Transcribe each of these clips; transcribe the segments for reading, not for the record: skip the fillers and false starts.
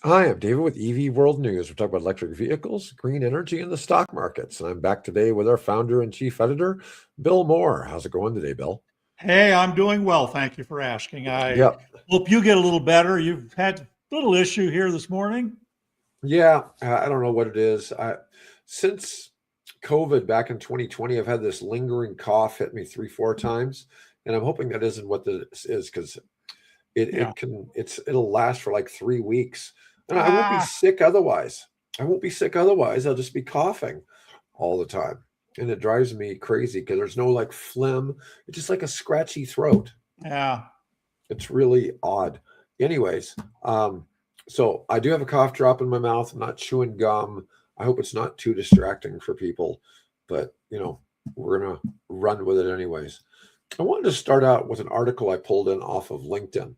Hi, I'm David with EV World News. We're talking about electric vehicles, green energy, and the stock markets. And I'm back today with our founder and chief editor, Bill Moore. How's it going today, Bill? Hey, I'm doing well. Thank you for asking. I Yep. hope you get a little better. You've had a little issue here this morning. Yeah, I don't know what it is. Since COVID back in 2020, I've had this lingering cough hit me three, four times. And I'm hoping that isn't what this is because Yeah. it'll last for like 3 weeks. And I won't be Ah, sick otherwise. I won't be sick otherwise. I'll just be coughing all the time. And it drives me crazy because there's no like phlegm. It's just like a scratchy throat. yeah. It's really odd. Anyways, so I do have a cough drop in my mouth. I'm not chewing gum. I hope it's not too distracting for people, but we're gonna run with it anyways. I wanted to start out with an article I pulled in off of LinkedIn.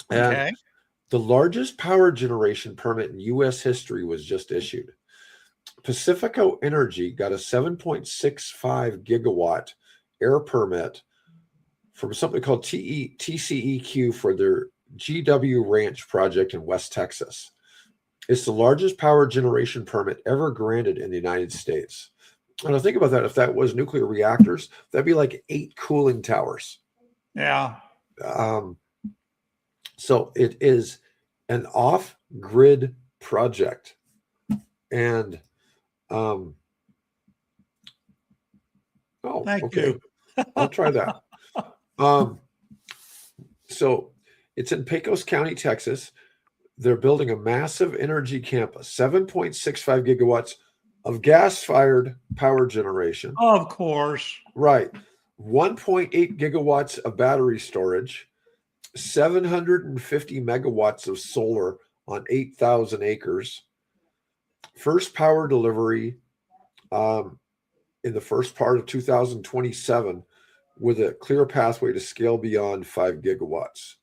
And Okay. the largest power generation permit in US history was just issued. Pacifico Energy got a 7.65 gigawatt air permit from something called TCEQ for their GW Ranch project in West Texas. It's the largest power generation permit ever granted in the United States. And I think about that. If that was nuclear reactors, that'd be like 8 cooling towers. Yeah. Um, so it is an off-grid project, and oh, Thank okay, you. I'll try that. Um, so it's in Pecos County, Texas. They're building a massive energy campus, 7.65 gigawatts of gas-fired power generation. Of course. Right. 1.8 gigawatts of battery storage, 750 megawatts of solar on 8,000 acres. First power delivery in the first part of 2027 with a clear pathway to scale beyond 5 gigawatts.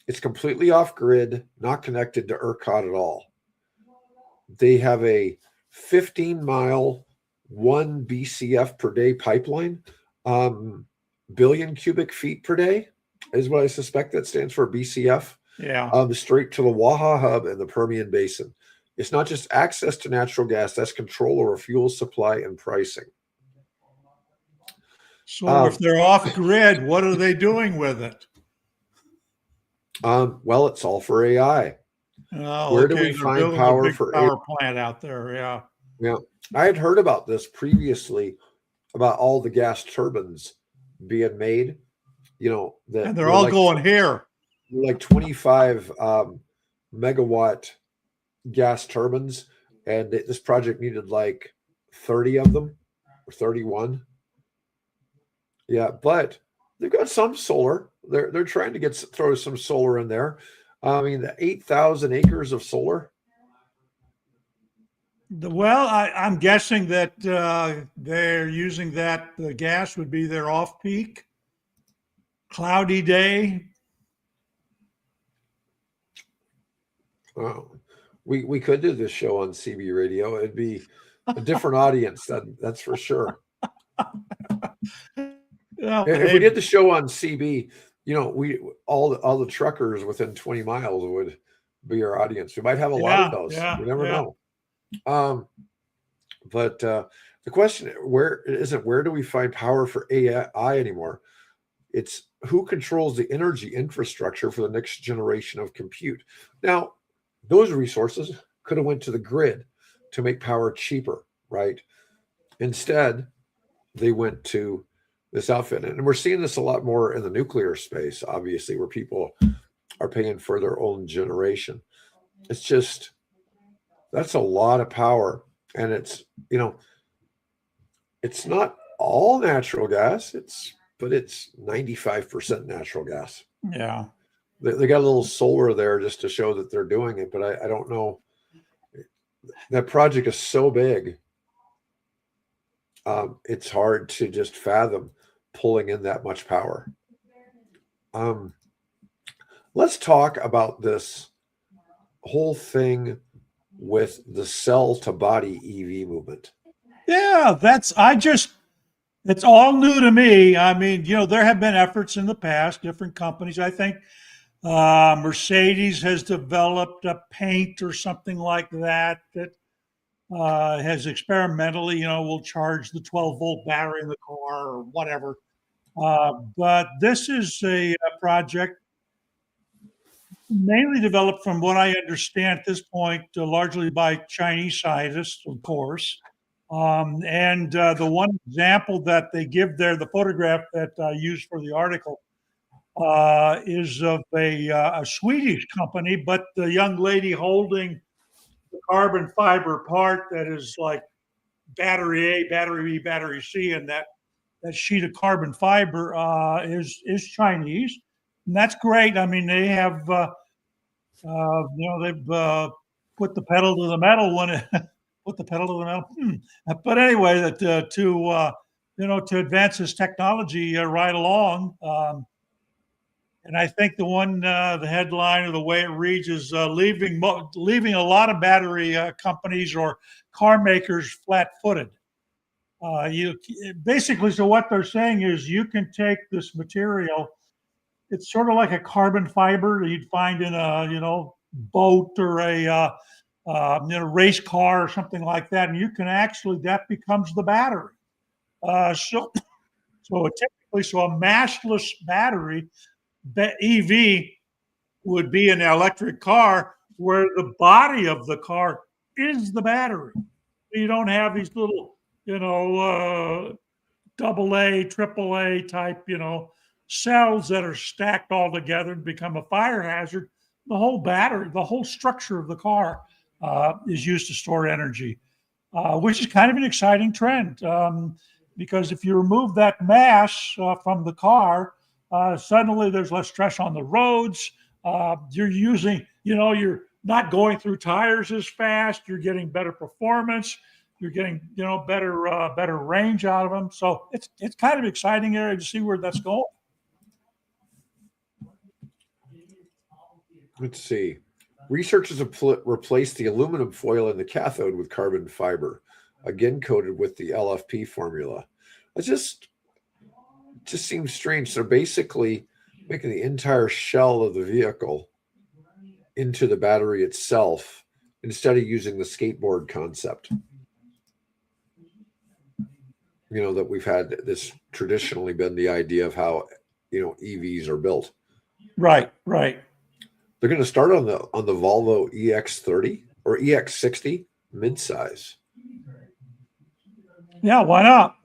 It's completely off grid, not connected to ERCOT at all. They have a 15-mile, 1 BCF per day pipeline, billion cubic feet per day is what I suspect that stands for, BCF, Yeah. straight to the Waha hub in the Permian Basin. It's not just access to natural gas, that's control over fuel supply and pricing. So if they're off grid, what are they doing with it? Well, it's all for AI. Oh, Where do okay. we They're find building a power big for AI? power plant out there. Yeah. Yeah, I had heard about this previously about all the gas turbines being made. That And they're were all like going here. 25 megawatt gas turbines, and this project needed like 30 of them or 31. Yeah, but they've got some solar. They're trying to throw some solar in there. I mean, the 8,000 acres of solar. Well, I'm guessing that they're using that the gas would be their off peak, cloudy day. Oh, we could do this show on CB radio. It'd be a different audience, that's for sure. Yeah, If we hey, did the show on CB, we all the truckers within 20 miles would be our audience. We might have a lot of yeah, those. yeah, You never yeah. know. But the question where do we find power for AI anymore? It's who controls the energy infrastructure for the next generation of compute. Now, those resources could have went to the grid to make power cheaper, right? Instead, they went to this outfit. And we're seeing this a lot more in the nuclear space, obviously, where people are paying for their own generation. It's just, that's a lot of power. And it's not all natural gas, but it's 95% natural gas. Yeah. They got a little solar there just to show that they're doing it, but I don't know. That project is so big. It's hard to just fathom pulling in that much power. Um, let's talk about this whole thing with the cell to body EV movement. Yeah, it's all new to me. I mean, there have been efforts in the past, different companies. I think Mercedes has developed a paint or something like that has experimentally, will charge the 12-volt battery in the car or whatever. But this is a project mainly developed, from what I understand at this point, largely by Chinese scientists, of course. And the one example that they give there, the photograph that I used for the article, is of a Swedish company, but the young lady holding the carbon fiber part that is like battery A, battery B, battery C, and that sheet of carbon fiber is Chinese, and that's great. I mean, they have they've put the pedal to the metal when it put the pedal to the metal. But anyway, that to advance this technology right along. And I think the headline or the way it reads is leaving a lot of battery companies or car makers flat-footed. You basically, so what they're saying is you can take this material. It's sort of like a carbon fiber that you'd find in a boat or a race car or something like that, and you can actually, that becomes the battery. So a massless battery EV would be an electric car where the body of the car is the battery. You don't have these little, double A, triple A type, cells that are stacked all together and become a fire hazard. The whole battery, the whole structure of the car is used to store energy, which is kind of an exciting trend. Because if you remove that mass from the car, suddenly there's less stress on the roads. You're not going through tires as fast. You're getting better performance. You're getting, better range out of them. So it's kind of an exciting area to see where that's going. Let's see. Researchers have replaced the aluminum foil in the cathode with carbon fiber, again coated with the LFP formula. It just seems strange. They're basically making the entire shell of the vehicle into the battery itself instead of using the skateboard concept. That we've had this traditionally been the idea of how, EVs are built. Right. They're going to start on the Volvo EX30 or EX60 midsize. Yeah, why not?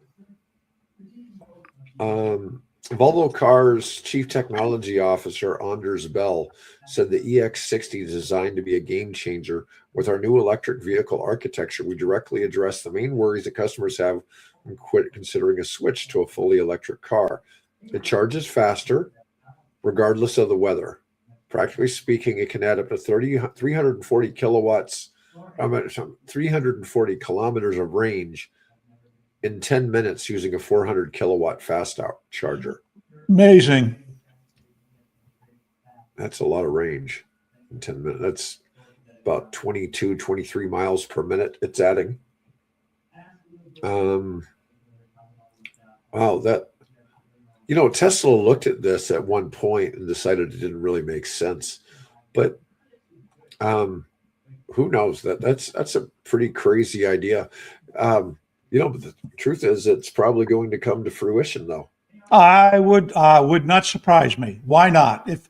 Volvo Cars Chief Technology Officer Anders Bell said the EX60 is designed to be a game changer. With our new electric vehicle architecture, we directly address the main worries that customers have and quit considering a switch to a fully electric car. It charges faster, regardless of the weather. Practically speaking, it can add up to 340 kilowatts, 340 kilometers of range in 10 minutes using a 400 kilowatt fast out charger. Amazing. That's a lot of range in 10 minutes. That's about 22, 23 miles per minute it's adding. Wow, Tesla looked at this at one point and decided it didn't really make sense. But who knows? That's a pretty crazy idea. But the truth is it's probably going to come to fruition, though. I would not surprise me. Why not? If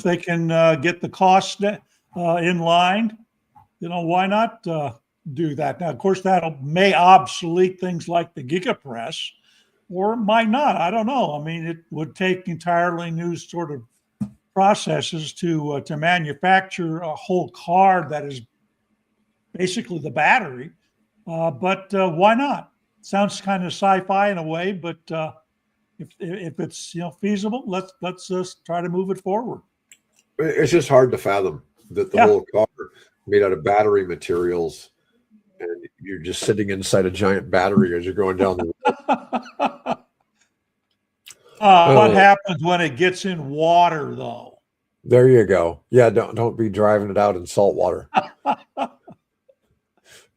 they can get the cost in line, why not do that? Now, of course, that may obsolete things like the gigapress, or it might not. I don't know. I mean, it would take entirely new sort of processes to manufacture a whole car that is basically the battery. But why not? Sounds kind of sci-fi in a way, but if it's feasible, let's just try to move it forward. It's just hard to fathom that the whole car made out of battery materials, and you're just sitting inside a giant battery as you're going down the road. What happens when it gets in water, though? There you go. Yeah, don't be driving it out in salt water.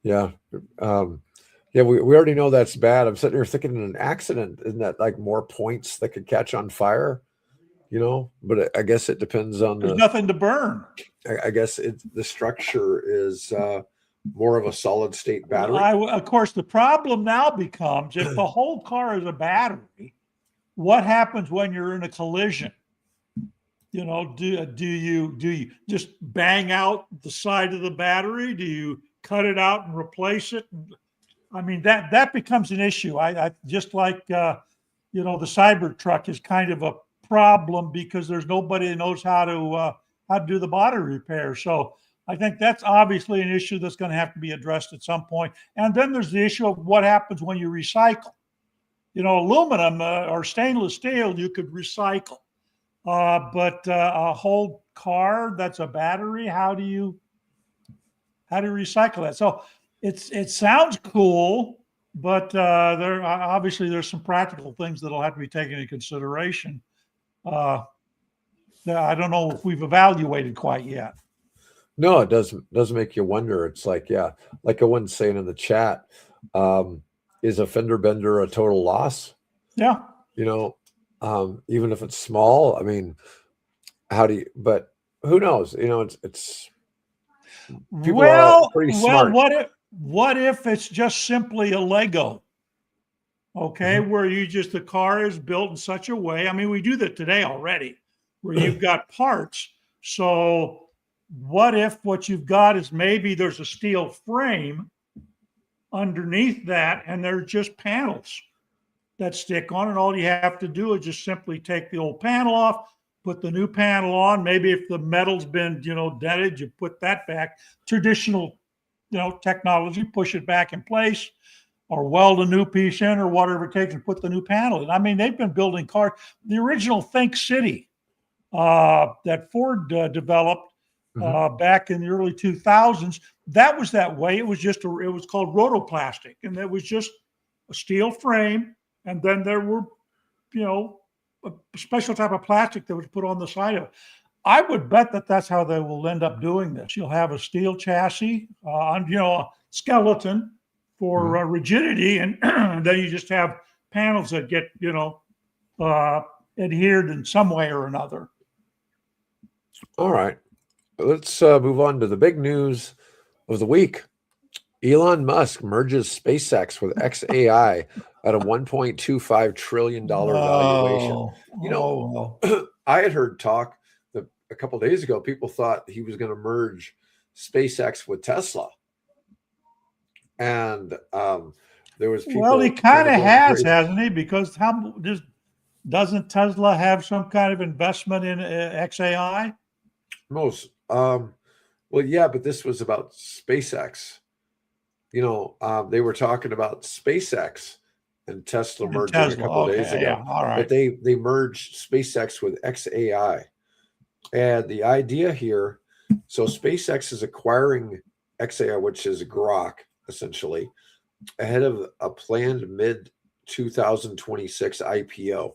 Yeah. We already know that's bad. I'm sitting here thinking in an accident, isn't that like more points that could catch on fire? But I guess it depends on There's nothing to burn. I guess the structure is more of a solid state battery. Of course, the problem now becomes if the whole car is a battery, what happens when you're in a collision? Do you just bang out the side of the battery? Do you cut it out and replace it? I mean, that becomes an issue. I just like the Cybertruck is kind of a problem because there's nobody that knows how to do the body repair. So I think that's obviously an issue that's going to have to be addressed at some point. And then there's the issue of what happens when you recycle. Aluminum or stainless steel you could recycle, but a whole car that's a battery, how do you recycle that? So it sounds cool, but there's some practical things that'll have to be taken into consideration. I don't know if we've evaluated quite yet. No, it does make you wonder. It's like, yeah, like I was saying in the chat, is a fender bender a total loss? Yeah. Even if it's small, I mean, but who knows? It's people are pretty smart. What if it's just simply a Lego? Okay, where the car is built in such a way. I mean, we do that today already, where you've got parts. So what if what you've got is maybe there's a steel frame underneath that, and there's just panels that stick on, and all you have to do is just simply take the old panel off, put the new panel on. Maybe if the metal's been, dented, you put that back. Traditional, technology, push it back in place, or weld a new piece in, or whatever it takes, and put the new panel in. I mean, they've been building cars. The original Think City that Ford developed back in the early 2000s, that was that way. It was it was called rotoplastic, and it was just a steel frame, and then there were, a special type of plastic that was put on the side of it. I would bet that that's how they will end up doing this. You'll have a steel chassis, a skeleton for rigidity, and then you just have panels that get, adhered in some way or another. All right. Let's move on to the big news of the week. Elon Musk merges SpaceX with xAI at a $1.25 trillion valuation. I had heard talk that a couple of days ago, people thought he was going to merge SpaceX with Tesla. And there was people. Well, he kind of has, hasn't he? Because doesn't Tesla have some kind of investment in xAI? Most. Well, yeah, but this was about SpaceX. They were talking about SpaceX and Tesla merging a couple of days ago. Yeah, all right. But they merged SpaceX with xAI. And the idea here, so SpaceX is acquiring xAI, which is Grok, essentially, ahead of a planned mid-2026 IPO.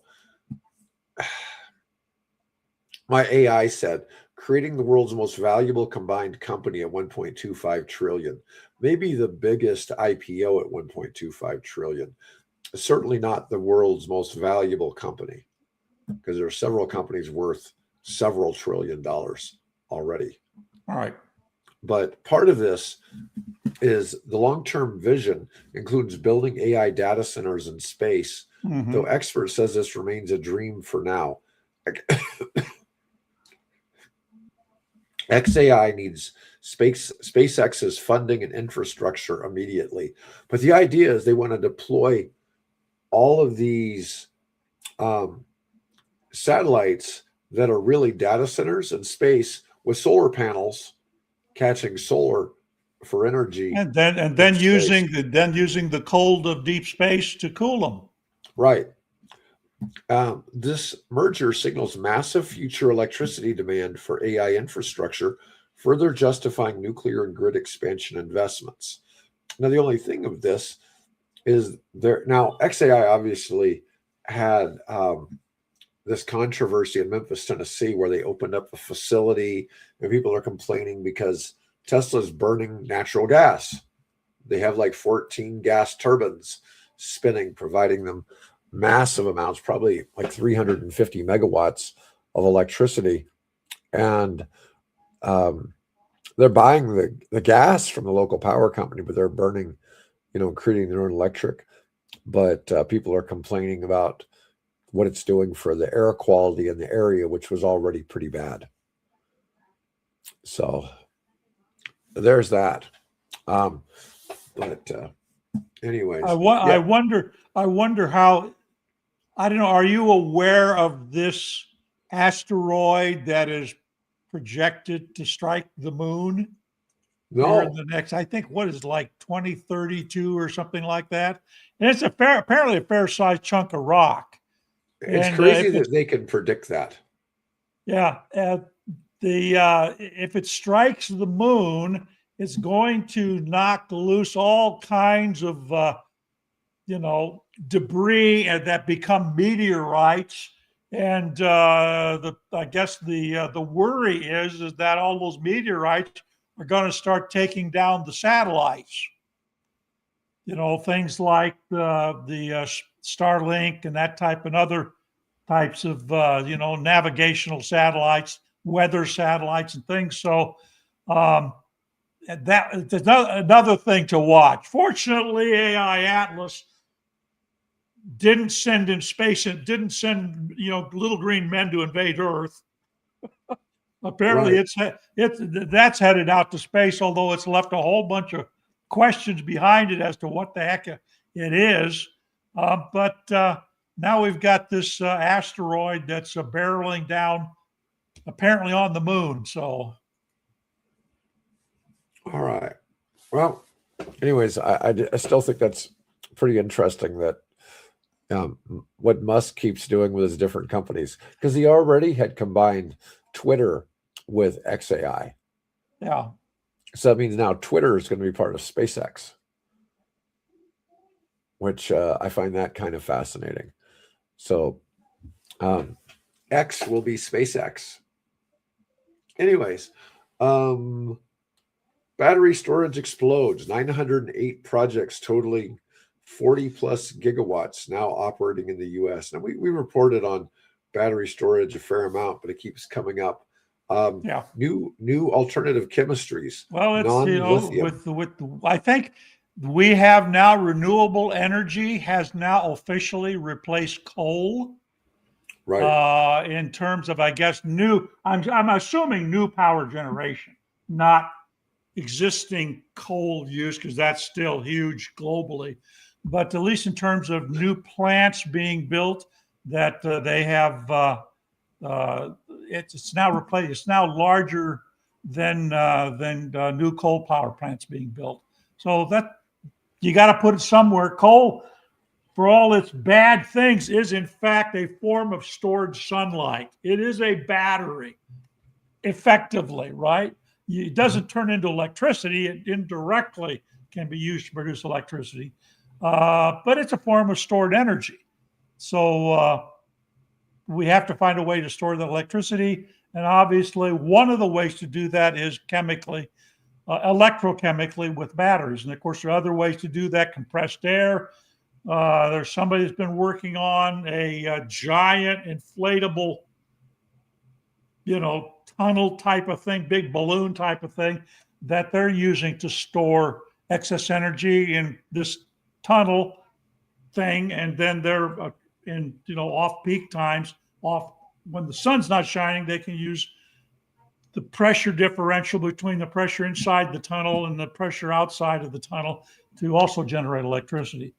My AI said, creating the world's most valuable combined company at 1.25 trillion, maybe the biggest IPO at 1.25 trillion. Certainly not the world's most valuable company, because there are several companies worth several $1 trillion already. All right. But part of this is the long-term vision includes building AI data centers in space, though experts says this remains a dream for now. xAI needs SpaceX's funding and infrastructure immediately. But the idea is they want to deploy all of these satellites that are really data centers in space with solar panels catching solar for energy, and then using the cold of deep space to cool them. Right. This merger signals massive future electricity demand for AI infrastructure, further justifying nuclear and grid expansion investments. Now, the only thing of this is now xAI obviously had this controversy in Memphis, Tennessee, where they opened up a facility and people are complaining because Tesla's burning natural gas. They have like 14 gas turbines spinning, providing them massive amounts, probably like 350 megawatts of electricity, and they're buying the gas from the local power company, but they're burning, creating their own electric. But people are complaining about what it's doing for the air quality in the area, which was already pretty bad. So there's that. Anyways, I wonder how, I don't know, are you aware of this asteroid that is projected to strike the moon? No. In the next, I think, what is like 2032 or something like that. And it's apparently a fair sized chunk of rock. It's crazy that they can predict that. Yeah. If it strikes the moon, it's going to knock loose all kinds of, debris that become meteorites. And I guess the worry is that all those meteorites are going to start taking down the satellites. Things like the Starlink and that type, and other types of navigational satellites, weather satellites, and things. So that's another thing to watch. Fortunately, AI Atlas didn't send in space and didn't send little green men to invade Earth. Apparently, right. That's headed out to space, although it's left a whole bunch of questions behind it as to what the heck it is. But now we've got this asteroid that's barreling down, apparently on the moon. So, all right. Well, anyways, I still think that's pretty interesting that what Musk keeps doing with his different companies, because he already had combined Twitter with xAI. Yeah. So that means now Twitter is going to be part of SpaceX, which I find that kind of fascinating. So X will be SpaceX. Anyways, battery storage explodes. 908 projects totaling 40 plus gigawatts now operating in the U.S. Now, we reported on battery storage a fair amount, but it keeps coming up. New alternative chemistries. Well, it's I think we have now renewable energy has now officially replaced coal. Right. In terms of, I guess, I'm assuming new power generation, not existing coal use, because that's still huge globally. But at least in terms of new plants being built, that they have, it's now replaced. It's now larger than new coal power plants being built. So that you got to put it somewhere. Coal, for all its bad things, is in fact a form of stored sunlight. It is a battery, effectively, right? It doesn't turn into electricity. It indirectly can be used to produce electricity. But it's a form of stored energy. So we have to find a way to store the electricity. And obviously, one of the ways to do that is chemically, electrochemically with batteries. And of course, there are other ways to do that, compressed air. There's somebody that's been working on a giant inflatable, tunnel type of thing, big balloon type of thing that they're using to store excess energy in this tunnel thing. And then they're in, off peak times, when the sun's not shining, they can use the pressure differential between the pressure inside the tunnel and the pressure outside of the tunnel to also generate electricity.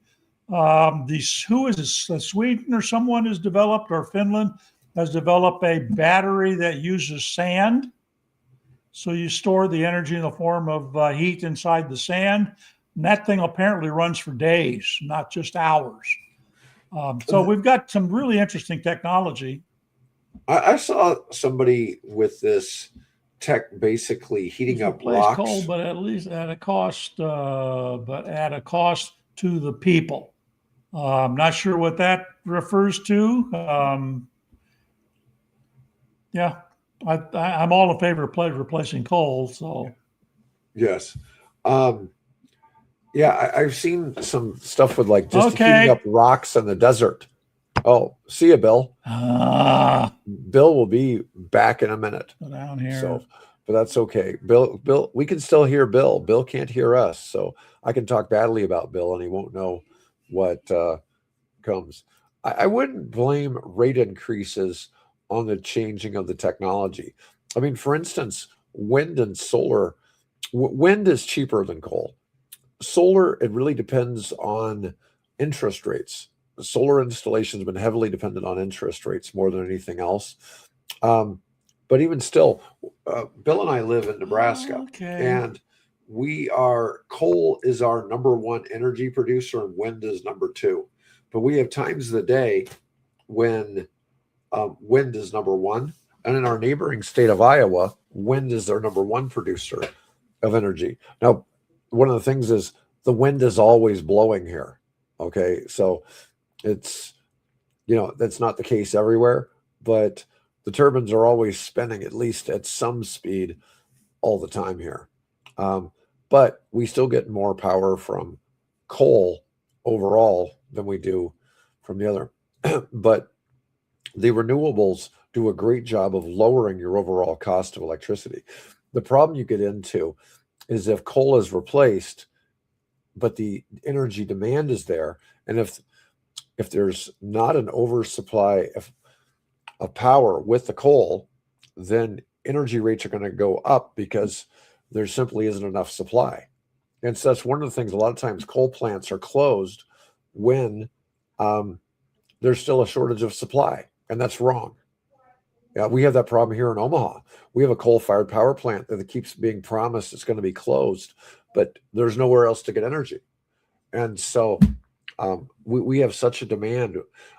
Who is this? Sweden or someone has developed, or Finland has developed a battery that uses sand. So you store the energy in the form of heat inside the sand. And that thing apparently runs for days, not just hours. So we've got some really interesting technology. I saw somebody with this tech basically heating up rocks. Coal, but at least at a cost, to the people. I'm not sure what that refers to. I'm all in favor of replacing coal. So, yes, I've seen some stuff with like just heating up rocks in the desert. Oh, see you, Bill. Ah, Bill will be back in a minute. go down here. So, but that's okay. Bill, we can still hear Bill. Bill can't hear us. So I can talk badly about Bill and he won't know what comes. I wouldn't blame rate increases on the changing of the technology. I mean, for instance, wind and solar, wind is cheaper than coal. Solar, it really depends on interest rates. Solar installation has been heavily dependent on interest rates more than anything else. But even still, Bill and I live in Nebraska, and coal is our number one energy producer, and wind is number two. But we have times of the day when wind is number one, and in our neighboring state of Iowa, wind is their number one producer of energy. Now, one of the things is the wind is always blowing here. Okay, so it's, that's not the case everywhere, but the turbines are always spinning at least at some speed all the time here. But we still get more power from coal overall than we do from the other. But the renewables do a great job of lowering your overall cost of electricity. The problem you get into is if coal is replaced, but the energy demand is there, and if there's not an oversupply of power with the coal, then energy rates are going to go up because there simply isn't enough supply. And so that's one of the things. A lot of times coal plants are closed when there's still a shortage of supply, and that's wrong. Yeah, we have that problem here in Omaha. We have a coal-fired power plant that keeps being promised it's going to be closed, but there's nowhere else to get energy. And so we have such a demand.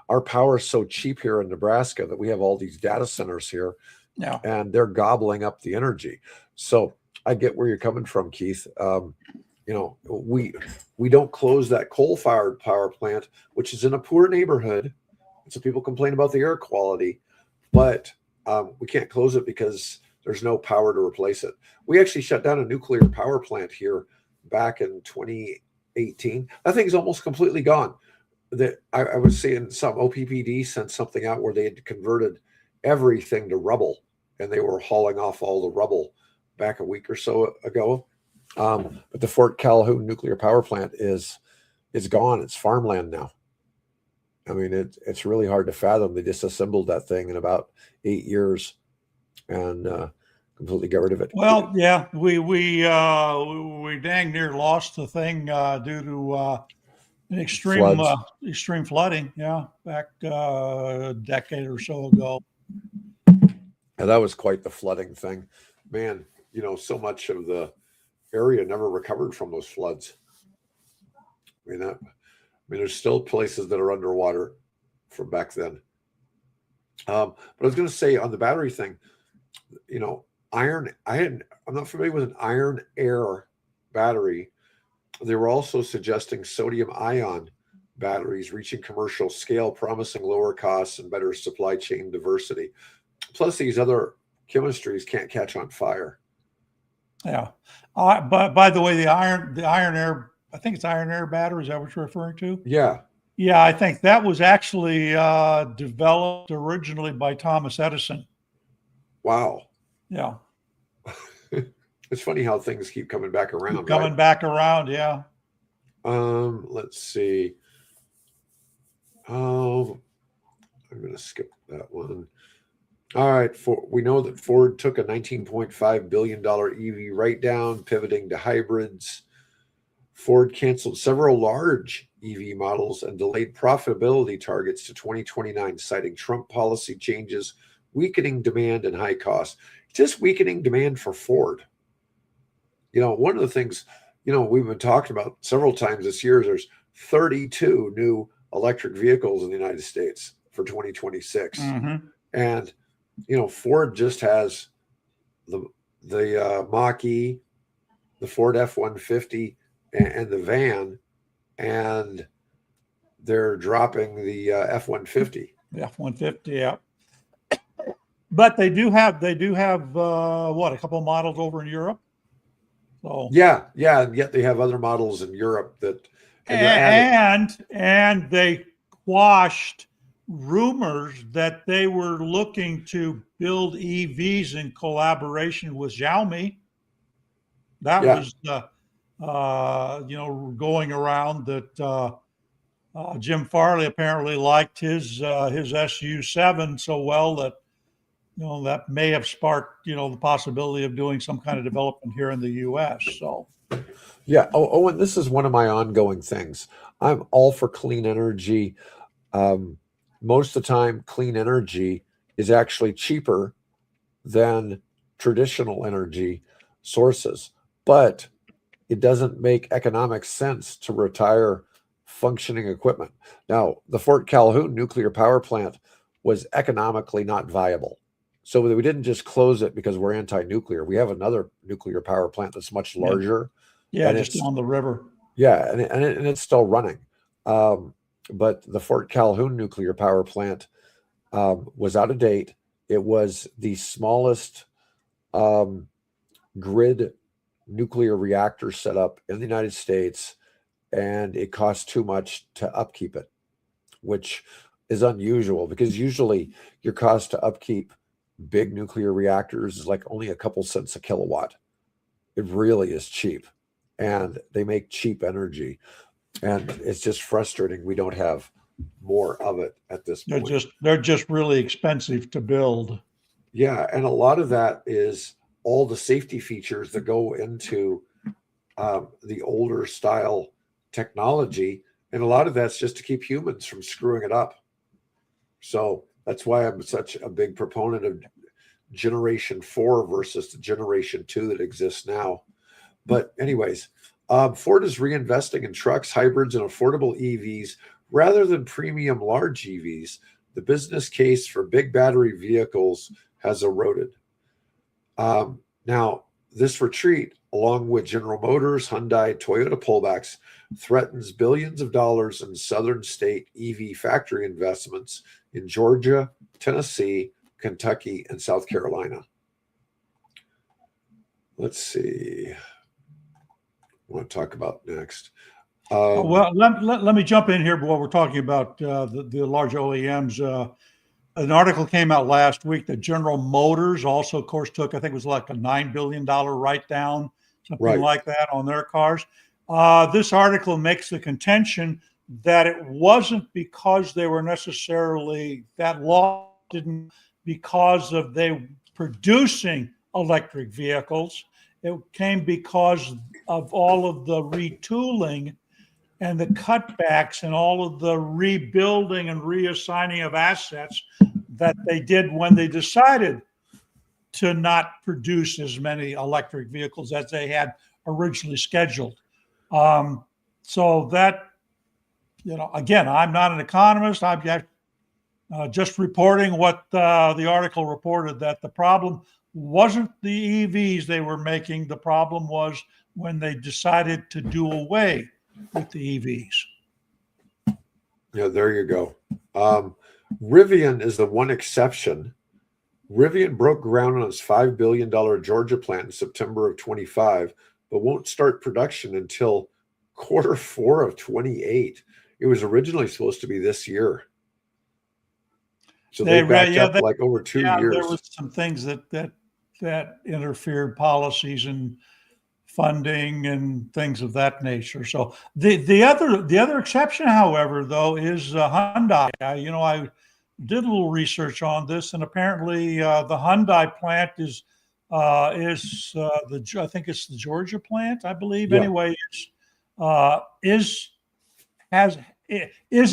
Our power is so cheap here in Nebraska that we have all these data centers here, and they're gobbling up the energy. So I get where you're coming from, Keith. We don't close that coal-fired power plant, which is in a poor neighborhood. So people complain about the air quality, but we can't close it because there's no power to replace it. We actually shut down a nuclear power plant here back in 2018. That thing's almost completely gone. That I was seeing some OPPD sent something out where they had converted everything to rubble, and they were hauling off all the rubble back a week or so ago. But the Fort Calhoun nuclear power plant is gone. It's farmland now. I mean, it's really hard to fathom. They disassembled that thing in about 8 years and completely got rid of it. Well, yeah, we dang near lost the thing due to extreme flooding. Yeah, back a decade or so ago. And that was quite the flooding thing, man. So much of the area never recovered from those floods. I mean, there's still places that are underwater from back then. But I was going to say on the battery thing, I'm not familiar with an iron air battery. They were also suggesting sodium ion batteries reaching commercial scale, promising lower costs and better supply chain diversity. Plus, these other chemistries can't catch on fire. Yeah. But by the way, the iron air, I think it's iron air battery. Is that what you're referring to? Yeah. Yeah, I think that was actually developed originally by Thomas Edison. Wow. Yeah. It's funny how things keep coming back around. Back around, yeah. Let's see. I'm going to skip that one. All right. We know that Ford took a $19.5 billion EV write-down, pivoting to hybrids. Ford canceled several large EV models and delayed profitability targets to 2029, citing Trump policy changes, weakening demand, and high costs. Just weakening demand for Ford. One of the things, we've been talking about several times this year is there's 32 new electric vehicles in the United States for 2026. Mm-hmm. And, Ford just has the Mach-E, the Ford F-150, and the van, and they're dropping the F-150. The F-150, yeah. But they do have a couple of models over in Europe. So yeah, and yet they have other models in Europe that and they quashed rumors that they were looking to build EVs in collaboration with Xiaomi. That Yeah. was, going around that Jim Farley apparently liked his SU7 so well that that may have sparked the possibility of doing some kind of development here in the U.S. So Yeah. Oh, and this is one of my ongoing things. I'm all for clean energy. Um, Most of the time, clean energy is actually cheaper than traditional energy sources, but it doesn't make economic sense to retire functioning equipment. Now, the Fort Calhoun nuclear power plant was economically not viable. So we didn't just close it because we're anti-nuclear. We have another nuclear power plant that's much yeah, larger, yeah, and just it's on the river. yeah, and it's still running. Um, but the Fort Calhoun nuclear power plant was out of date. It was the smallest um, grid nuclear reactor setup in the United States, and it cost too much to upkeep it, which is unusual because usually your cost to upkeep big nuclear reactors is like only a couple cents a kilowatt. It really is cheap, and they make cheap energy, and it's just frustrating we don't have more of it at this They're point. just really expensive to build. Yeah, and a lot of that is all the safety features that go into the older style technology, and a lot of that's just to keep humans from screwing it up. So that's why I'm such a big proponent of Generation 4 versus the Generation 2 that exists now. But, anyways, Ford is reinvesting in trucks, hybrids, and affordable EVs rather than premium large EVs. The business case for big battery vehicles has eroded. Now, this retreat, along with General Motors, Hyundai, Toyota pullbacks, threatens billions of dollars in southern state EV factory investments in Georgia, Tennessee, Kentucky, and South Carolina. Let's see. I want to talk about next. Well, let me jump in here while we're talking about the large OEMs. An article came out last week that General Motors also, of course, took, I think it was like a $9 billion write down, something Right. like that on their cars. This article makes the contention that it wasn't because they were necessarily that loss, didn't because of they producing electric vehicles. It came because of all of the retooling and the cutbacks and all of the rebuilding and reassigning of assets that they did when they decided to not produce as many electric vehicles as they had originally scheduled. So that, again, I'm not an economist. I'm just reporting what the article reported, that the problem wasn't the EVs they were making. The problem was when they decided to do away with the EVs. Yeah, there you go. Rivian is the one exception. Rivian broke ground on its $5 billion Georgia plant in September of 25, but won't start production until Q4 of 28. It was originally supposed to be this year. So they backed up like over 2 years. There was some things that interfered, policies and funding and things of that nature. So the other exception, however, though, is Hyundai. I did a little research on this, and apparently the Hyundai plant is I think it's the Georgia plant, I believe. Yeah. Anyway, is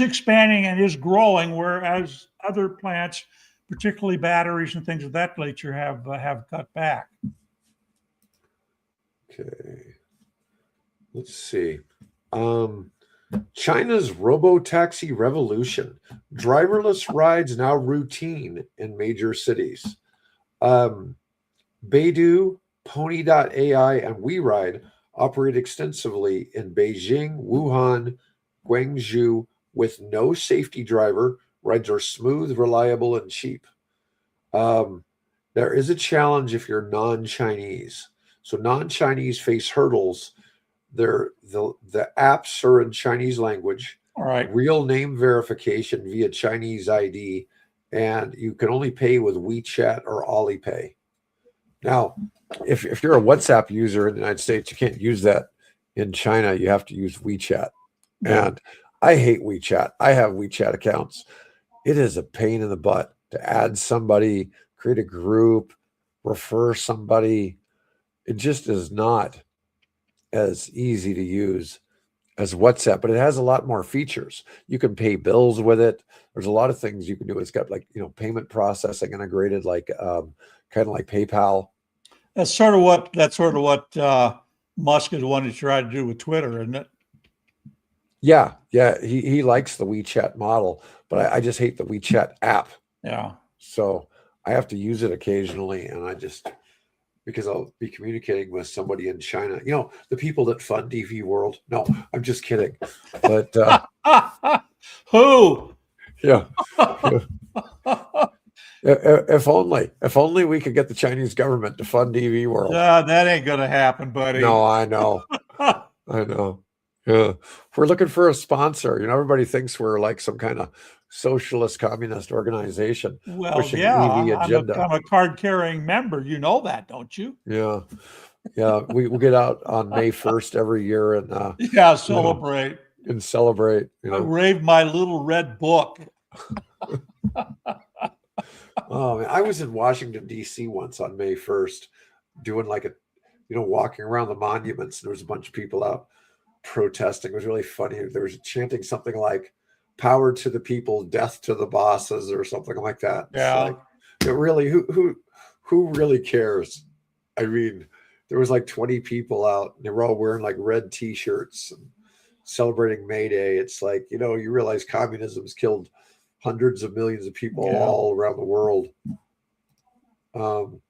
expanding and is growing, whereas other plants, particularly batteries and things of that nature, have cut back. Okay. Let's see. China's robotaxi revolution. Driverless rides now routine in major cities. Beidou, Pony.ai, and WeRide operate extensively in Beijing, Wuhan, Guangzhou with no safety driver. Rides are smooth, reliable, and cheap. There is a challenge if you're non-Chinese. So non-Chinese face hurdles. The apps are in Chinese language. All right. real name verification via Chinese ID, and you can only pay with WeChat or Alipay. Now, if you're a WhatsApp user in the United States, you can't use that in China. You have to use WeChat. Yeah. And I hate WeChat. I have WeChat accounts. It is a pain in the butt to add somebody, create a group, refer somebody. It just is not as easy to use as WhatsApp, but it has a lot more features. You can pay bills with it. There's a lot of things you can do. It's got like, payment processing integrated, like kind of like PayPal. That's sort of what Musk is wanting to try to do with Twitter, isn't it? Yeah, he likes the WeChat model, but I just hate the WeChat app. Yeah. So I have to use it occasionally, and because I'll be communicating with somebody in China. The people that fund DV World. No, I'm just kidding. But who? Yeah. If only we could get the Chinese government to fund DV World. That ain't gonna happen, buddy. No, I know. I know. Yeah. We're looking for a sponsor. Everybody thinks we're like some kind of socialist communist organization. Well, pushing yeah, EV agenda. I'm a card-carrying member. You know that, don't you? Yeah. We get out on May 1st every year and celebrate. Celebrate. I waved my little red book. Oh man, I was in Washington D.C. once on May 1st, doing like walking around the monuments. There was a bunch of people out protesting. It was really funny. There was chanting something like "Power to the people, death to the bosses," or something like that. Yeah. It really, who really cares? I mean, there was like 20 people out, and they were all wearing like red T-shirts and celebrating May Day. It's like, you realize communism's killed hundreds of millions of people all around the world. Who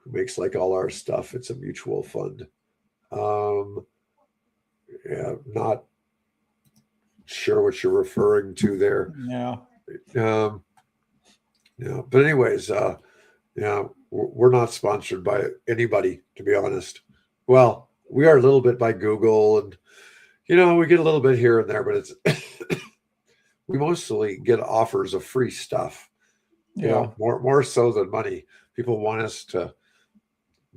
makes like all our stuff? It's a mutual fund. Not sure what you're referring to there. Yeah. But anyways, we're not sponsored by anybody, to be honest. Well, we are a little bit by Google, and we get a little bit here and there, but it's we mostly get offers of free stuff. More so than money. People want us to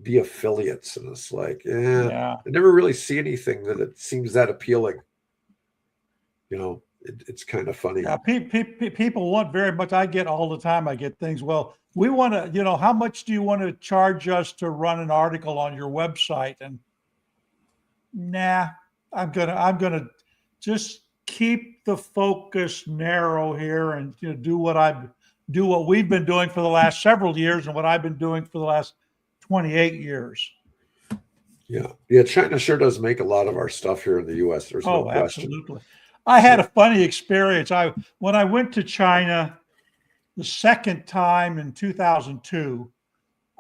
be affiliates, and it's like, I never really see anything that it seems that appealing. It's kind of funny. Yeah, people want very much. I get all the time. I get things. Well, we want to. How much do you want to charge us to run an article on your website? And nah, I'm gonna just keep the focus narrow here, and do what we've been doing for the last several years, and what I've been doing for the last 28 years. Yeah. China sure does make a lot of our stuff here in the U.S. There's no question. Absolutely. I had a funny experience. When I went to China the second time in 2002,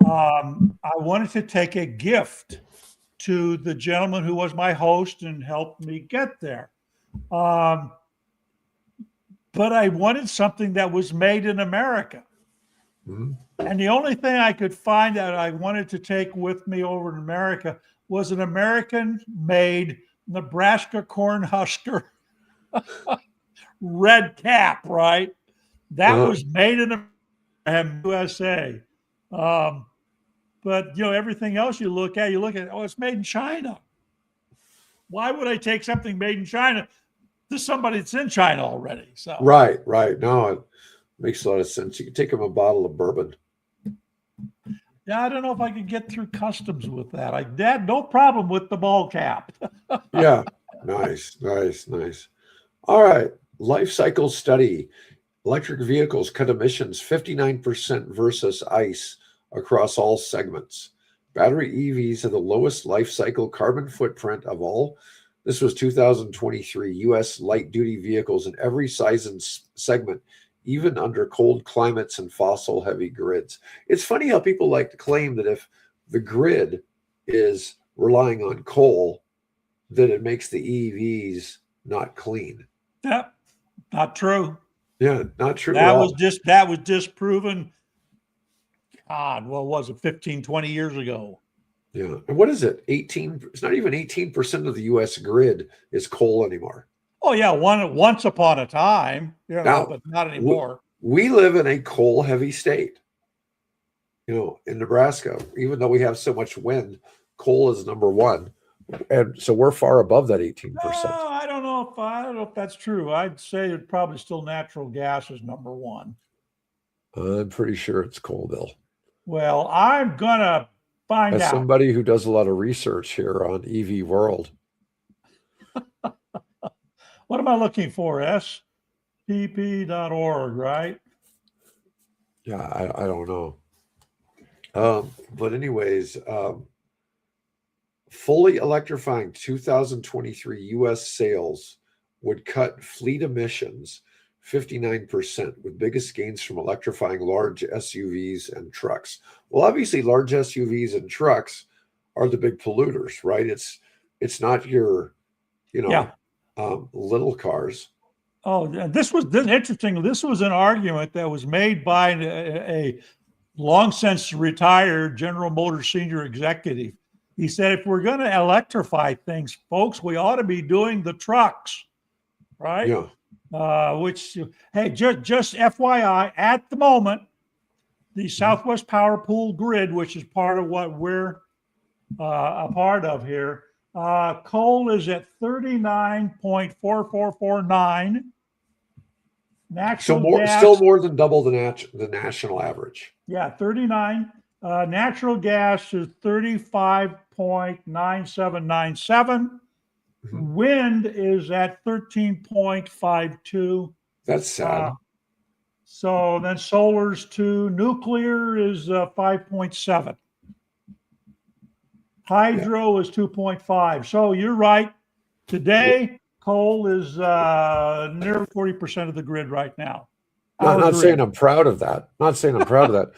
I wanted to take a gift to the gentleman who was my host and helped me get there. But I wanted something that was made in America. Mm-hmm. And the only thing I could find that I wanted to take with me over to America was an American-made Nebraska Cornhusker red cap, right? That was made in the USA. But everything else you look at, it's made in China. Why would I take something made in China to somebody that's in China already? So Right. No, it makes a lot of sense. You can take them a bottle of bourbon. Yeah, I don't know if I could get through customs with that. I had no problem with the ball cap. Yeah. Nice. All right. Life cycle study. Electric vehicles cut emissions 59% versus ICE across all segments. Battery EVs have the lowest life cycle carbon footprint of all. This was 2023 U.S. light-duty vehicles in every size and segment, even under cold climates and fossil-heavy grids. It's funny how people like to claim that if the grid is relying on coal, that it makes the EVs not clean. Yeah, not true. Yeah, not true. That was disproven. God, what was it, 15, 20 years ago? Yeah. And what is it? 18, it's not even 18% of the US grid is coal anymore. Oh yeah, once upon a time, Now, but not anymore. we live in a coal-heavy state. In Nebraska, even though we have so much wind, coal is number one, and so we're far above that 18%. I don't know if that's true. I'd say it probably still natural gas is number one. I'm pretty sure it's coal, Bill. Well, I'm gonna find As out. somebody who does a lot of research here on EV World. What am I looking for? SPP.org, right? Yeah, I don't know. But anyways, fully electrifying 2023 U.S. sales would cut fleet emissions 59%, with biggest gains from electrifying large SUVs and trucks. Well, obviously, large SUVs and trucks are the big polluters, right? It's not your, little cars. Oh, this interesting. This was an argument that was made by a long since retired General Motors senior executive. He said, if we're going to electrify things, folks, we ought to be doing the trucks, right? Yeah. Which, hey, just FYI, at the moment, the Southwest Power Pool grid, which is part of what we're a part of here, coal is at 39.4449. Natural gas, still more than double the national average. Yeah, 39. Natural gas is 35.9797. Wind is at 13.52. That's sad. So then solar's 2. Nuclear is 5.7. Hydro is 2.5. So you're right. Today, coal is near 40% of the grid right now. No, I'm not saying I'm proud of that.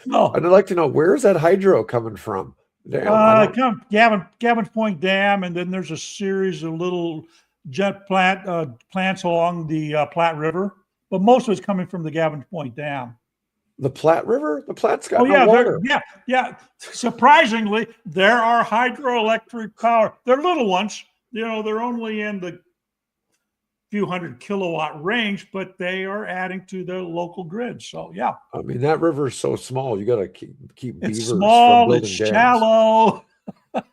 No. I'd like to know, where is that hydro coming from? Gavin's Point Dam, and then there's a series of little jet plants along the Platte River, but most of it's coming from the Gavin's Point Dam. The Platte River? The Platte's got no water. Yeah. Surprisingly, there are hydroelectric power. They're little ones. They're only in the few hundred kilowatt range, but they are adding to their local grid. So yeah. I mean, that river is so small. You got to keep beavers it's small, from building it's dams. Shallow.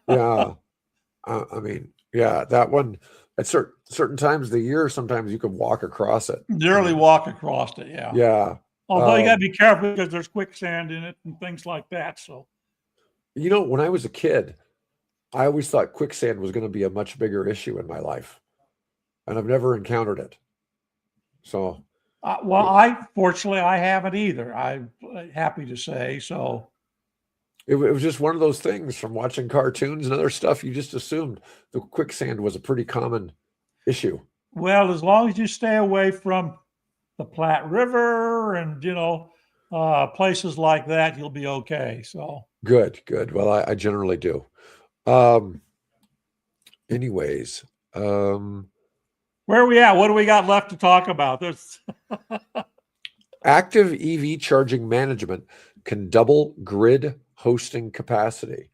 Yeah. I mean, yeah, that one at certain times of the year, sometimes you can walk across it. Barely walk across it. Yeah. Yeah. Although you got to be careful because there's quicksand in it and things like that. So, when I was a kid, I always thought quicksand was going to be a much bigger issue in my life, and I've never encountered it. So, fortunately, I haven't either. I'm happy to say. So, it was just one of those things from watching cartoons and other stuff. You just assumed the quicksand was a pretty common issue. Well, as long as you stay away from the Platte River and places like that, you'll be okay. So good. Well, I generally do. Anyways, where are we at? What do we got left to talk about? There's active EV charging management can double grid hosting capacity.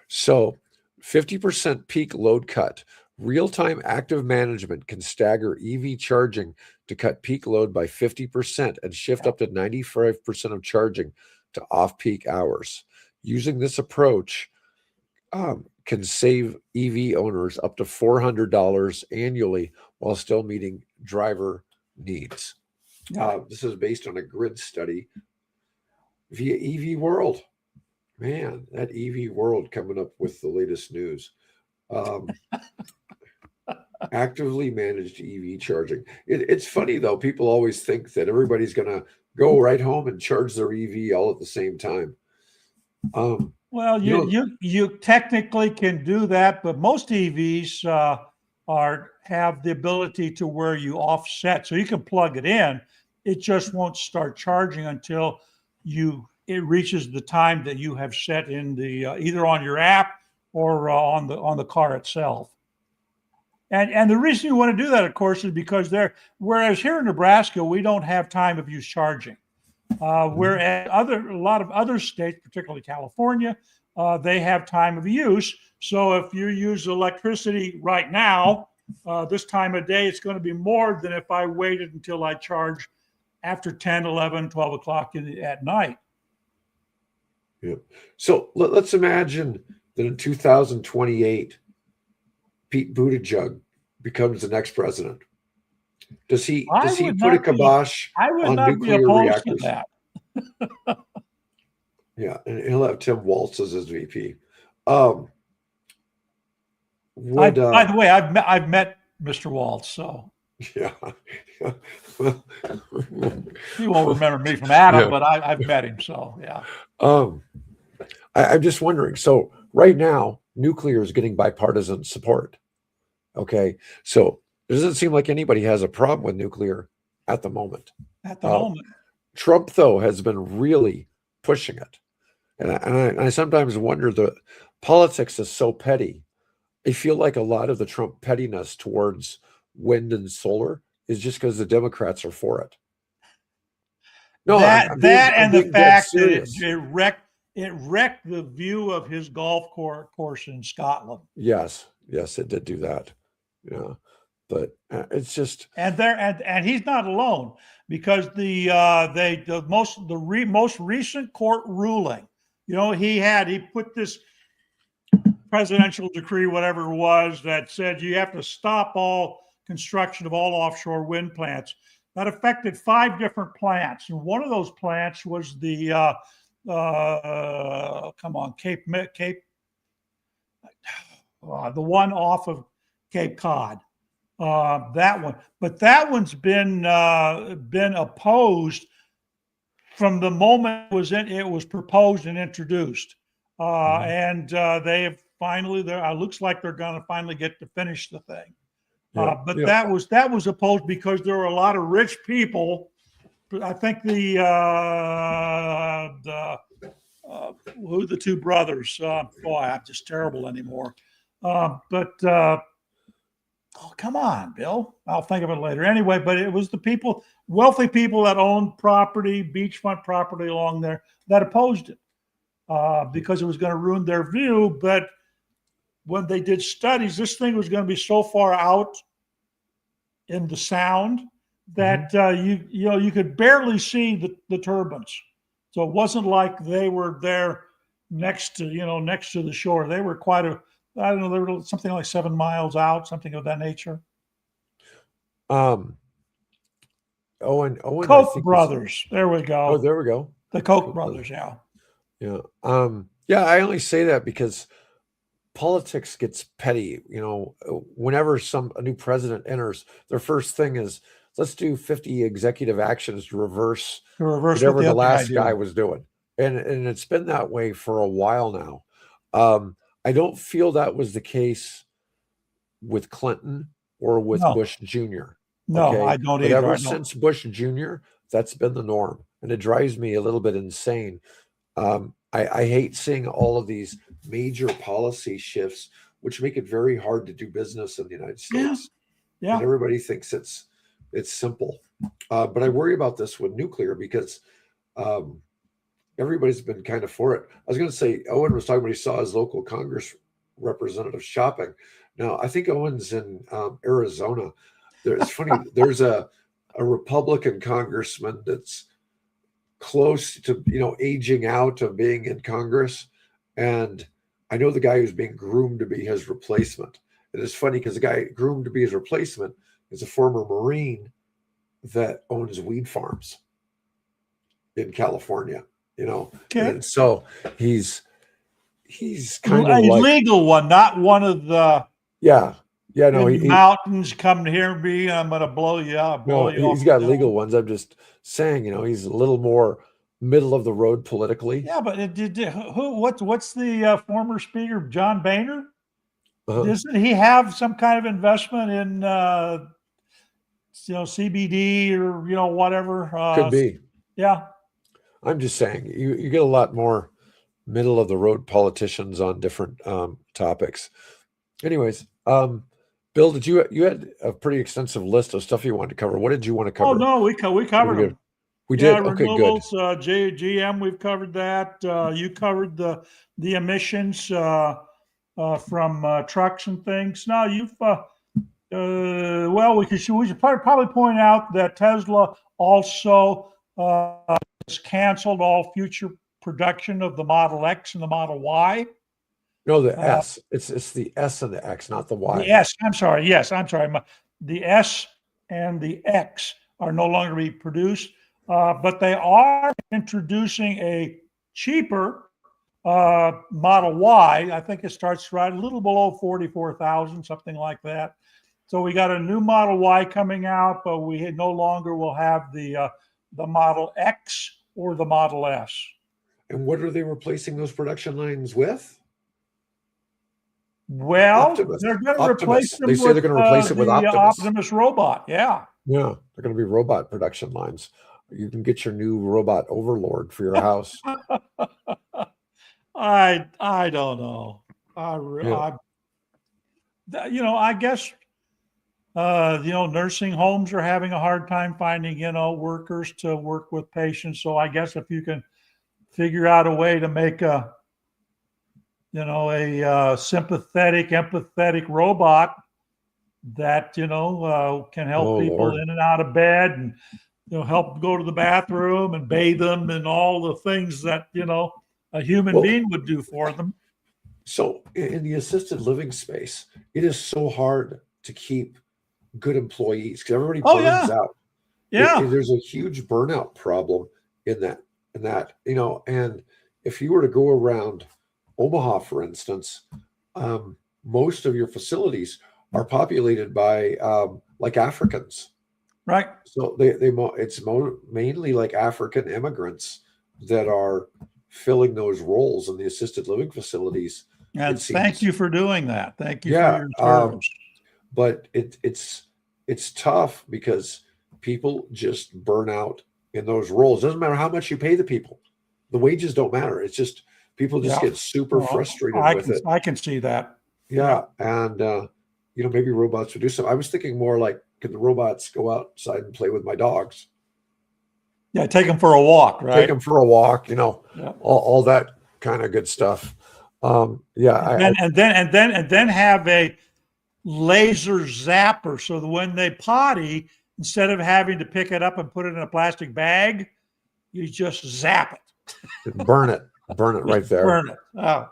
So 50% peak load cut. Real-time active management can stagger EV charging to cut peak load by 50% and shift up to 95% of charging to off-peak hours. Using this approach can save EV owners up to $400 annually while still meeting driver needs. This is based on a grid study via EV World. Man, that EV World coming up with the latest news. Actively managed EV charging. It's funny, though. People always think that everybody's going to go right home and charge their EV all at the same time. Well, you technically can do that, but most EVs have the ability to where you offset, so you can plug it in. It just won't start charging until it reaches the time that you have set in the either on your app or on the car itself. And the reason you want to do that, of course, is because whereas here in Nebraska we don't have time of use charging. Whereas a lot of other states, particularly California, they have time of use. So if you use electricity right now, this time of day, it's going to be more than if I waited until I charge after 10, 11, 12 o'clock at night. Yeah. So let's imagine that in 2028, Pete Buttigieg becomes the next president. Does he put a kibosh on nuclear reactors? To that. Yeah, and he'll have Tim Walz as his VP. By the way, I've met Mr. Walz, so yeah. He won't remember me from Adam, but I've met him, so yeah. I'm just wondering. So right now, nuclear is getting bipartisan support. Okay, so it doesn't seem like anybody has a problem with nuclear at the moment. At the moment, Trump though has been really pushing it, and I sometimes wonder, the politics is so petty. I feel like a lot of the Trump pettiness towards wind and solar is just because the Democrats are for it. No, and the fact that it wrecked the view of his golf course in Scotland. Yes, it did do that. Yeah, but it's just and he's not alone, because the most recent court ruling, he put this presidential decree, whatever it was, that said you have to stop all construction of all offshore wind plants. That affected 5 different plants, and one of those plants was the the one off of Cape Cod. That one, but that one's been opposed from the moment it was proposed and introduced, and they have finally. It looks like they're going to finally get to finish the thing. That was opposed because there were a lot of rich people. I think who the 2 brothers? Boy, I'm just terrible anymore. Come on, Bill. I'll think of it later. Anyway, but it was the wealthy people that owned property, beachfront property along there, that opposed it because it was going to ruin their view. But when they did studies, this thing was going to be so far out in the sound that you could barely see the turbines. So it wasn't like they were there next to the shore. They were they were something like 7 miles out, something of that nature. Owen Koch brothers. There we go. Oh, there we go. The Koch brothers. Yeah. Yeah. I only say that because politics gets petty. Whenever a new president enters, their first thing is, let's do 50 executive actions to reverse whatever the last guy was doing. And it's been that way for a while now. I don't feel that was the case with Clinton or with Bush Jr. No, okay? I don't either. But ever since Bush Jr., that's been the norm. And it drives me a little bit insane. I hate seeing all of these major policy shifts, which make it very hard to do business in the United States. Yeah. And everybody thinks it's simple. But I worry about this with nuclear because everybody's been kind of for it. I was going to say, Owen was talking about he saw his local Congress representative shopping. Now, I think Owen's in Arizona. It's funny. There's a Republican congressman that's close to aging out of being in Congress, and I know the guy who's being groomed to be his replacement. And it's funny because the guy groomed to be his replacement is a former Marine that owns weed farms in California. Okay. And so he's kind of a legal one, not one of the mountains. Come near me, I'm going to blow you up. He's got legal ones. I'm just saying, he's a little more middle of the road politically. Yeah, but what's the former speaker, John Boehner? Doesn't he have some kind of investment in CBD or whatever? Could be. Yeah. I'm just saying, you get a lot more middle of the road politicians on different topics. Anyways, Bill, you had a pretty extensive list of stuff you wanted to cover. What did you want to cover? Oh no, we covered them. We did. Okay, renewables, good. GM, we've covered that. You covered the emissions from trucks and things. No, Well, we should probably point out that Tesla also has canceled all future production of the Model X and the Model Y. No, the S. It's the S and the X, not the Y. The S. I'm sorry. Yes, I'm sorry. The S and the X are no longer being produced, but they are introducing a cheaper Model Y. I think it starts right a little below 44,000, something like that. So we got a new Model Y coming out, but we no longer will have the Model X or the Model S. And what are they replacing those production lines with? Well, Optimus. they're going to replace them. They say they're going to replace it with Optimus. Optimus robot. Yeah. Yeah, they're going to be robot production lines. You can get your new robot overlord for your house. I don't know. I guess nursing homes are having a hard time finding workers to work with patients. So I guess if you can figure out a way to make a sympathetic, empathetic robot that can help people Lord. in and out of bed and help go to the bathroom and bathe them and all the things that a human being would do for them. So in the assisted living space, it is so hard to keep good employees because everybody burns out. Yeah. There's a huge burnout problem in that, and if you were to go around Omaha, for instance, most of your facilities are populated by like Africans. Right. So it's mainly like African immigrants that are filling those roles in the assisted living facilities. And thank you for doing that. Thank you for your service. But it's tough because people just burn out in those roles. It doesn't matter how much you pay the people. The wages don't matter. It's just people just get super frustrated with it. I can see that. Yeah. And maybe robots would do something. I was thinking more like, can the robots go outside and play with my dogs? Yeah, take them for a walk, right? Take them for a walk, all that kind of good stuff. And then have a laser zapper so that when they potty, instead of having to pick it up and put it in a plastic bag, you just zap it. Burn it right there. Burn it. Oh.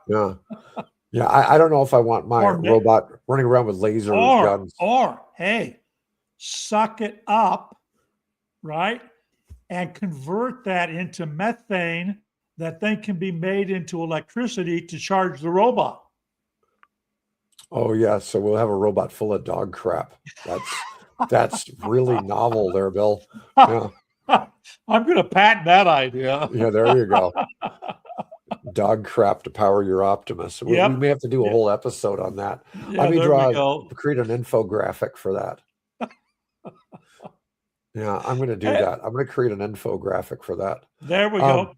Yeah. I don't know if I want my robot running around with laser guns. Or hey, suck it up, right? And convert that into methane that then can be made into electricity to charge the robot. Oh yeah, so we'll have a robot full of dog crap. That's really novel there, Bill. Yeah. I'm going to patent that idea. Yeah, there you go. Dog crap to power your Optimus. We may have to do a whole episode on that. Yeah, Let me create an infographic for that. Yeah, I'm going to do that. I'm going to create an infographic for that. There we go.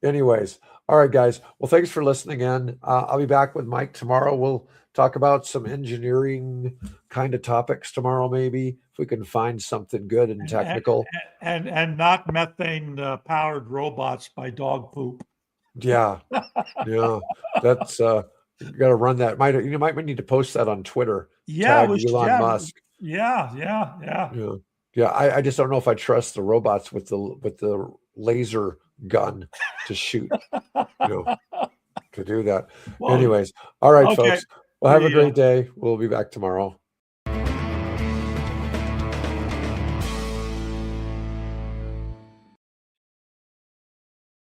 Anyways, all right, guys. Well, thanks for listening in. I'll be back with Mike tomorrow. We'll talk about some engineering kind of topics tomorrow, maybe if we can find something good and technical. And not methane powered robots by dog poop. Yeah. That's you got to run that. You might need to post that on Twitter. Yeah, Elon Musk. Yeah. I just don't know if I trust the robots with the laser gun to shoot, to do that. Well, anyways, all right, folks. Well, have a great day. We'll be back tomorrow.